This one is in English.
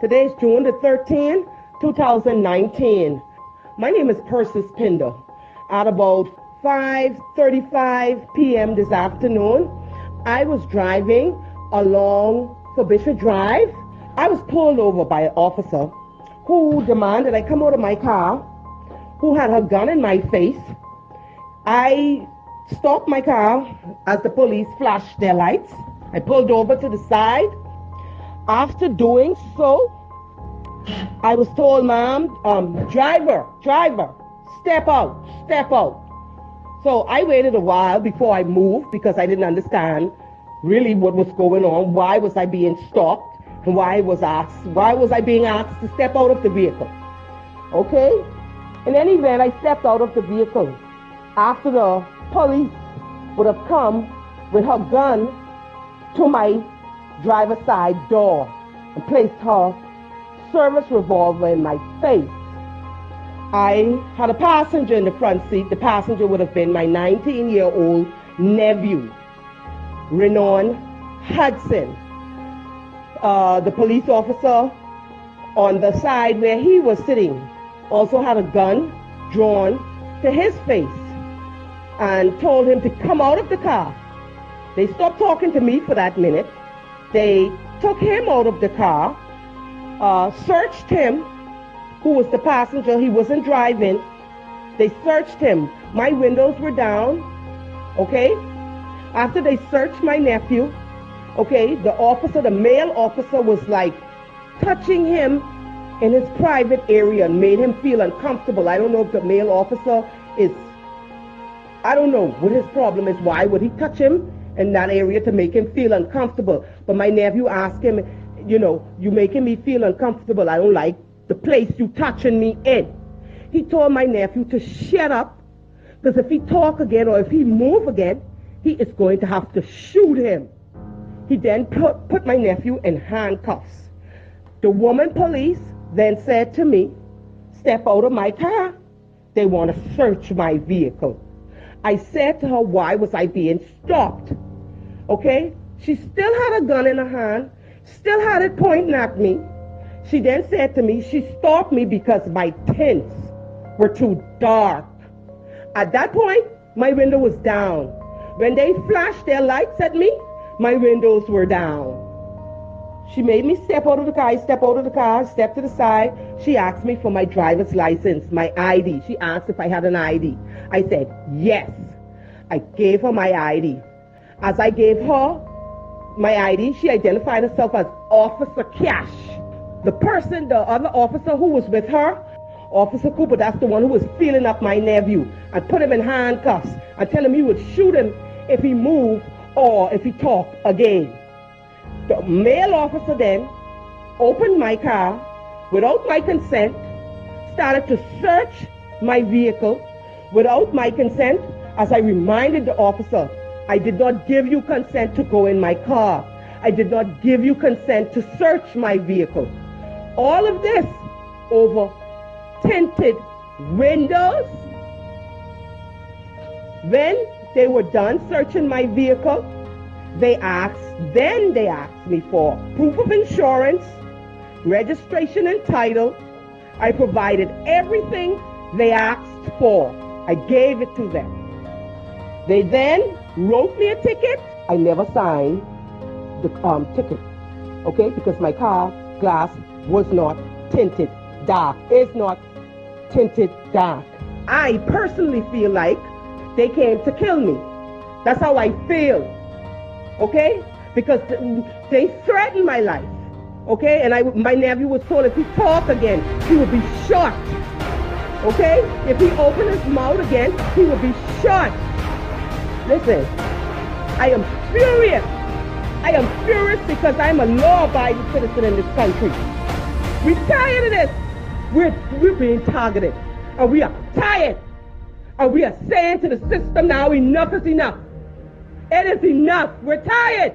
Today is June the 13th, 2019. My name is Pinder. At about 5:35 p.m. this afternoon, I was driving along Bishop Drive. I was pulled over by an officer who demanded I come out of my car, who had her gun in my face. I stopped my car as the police flashed their lights. I pulled over to the side. After doing so, I was told, ma'am, driver, step out. So I waited a while before I moved because I didn't understand really what was going on. Why was I being stopped? And why was I being asked to step out of the vehicle? Okay? In any event, I stepped out of the vehicle after the police would have come with her gun to my driver's side door and placed her service revolver in my face. I had a passenger in the front seat. The passenger would have been my 19-year-old nephew, Renan Hudson. The police officer on the side where he was sitting also had a gun drawn to his face and told him to come out of the car. They stopped talking to me for that minute. They took him out of the car, searched him, who was the passenger. He wasn't driving. They searched him. My windows were down, okay? After they searched my nephew, okay, the male officer was like touching him in his private area and made him feel uncomfortable. I don't know if the male officer I don't know what his problem is. Why would he touch him in that area to make him feel uncomfortable? But my nephew asked him, you making me feel uncomfortable. I don't like the place you touching me in. He told my nephew to shut up, because if he talk again or if he move again, he is going to have to shoot him. He then put my nephew in handcuffs. The woman police then said to me, step out of my car. They want to search my vehicle. I said to her, why was I being stopped? Okay? She still had a gun in her hand, still had it pointing at me. She then said to me, she stopped me because my tints were too dark. At that point, my window was down. When they flashed their lights at me, my windows were down. She made me step out of the car. I step out of the car, step to the side. She asked me for my driver's license, my ID. She asked if I had an ID. I said, yes. I gave her my ID. As I gave her my ID, she identified herself as Officer Cash. The other officer who was with her, Officer Cooper, that's the one who was feeling up my nephew and put him in handcuffs and tell him he would shoot him if he moved or if he talked again. The male officer then opened my car without my consent, started to search my vehicle without my consent. As I reminded the officer, I did not give you consent to go in my car. I did not give you consent to search my vehicle. All of this over tinted windows. When they were done searching my vehicle, they asked me for proof of insurance, registration and title. I provided everything they asked for. I gave it to them. They then wrote me a ticket. I never signed the ticket, okay, because my car glass was not tinted dark. It's not tinted dark. I personally feel like they came to kill me. That's how I feel, okay? Because they threatened my life, okay? And my nephew was told if he talked again, he would be shot, okay? If he opened his mouth again, he would be shot. Listen, I am furious. I am furious because I'm a law-abiding citizen in this country. We're tired of this. We're being targeted, and we are tired. And we are saying to the system now, enough is enough. It is enough. We're tired.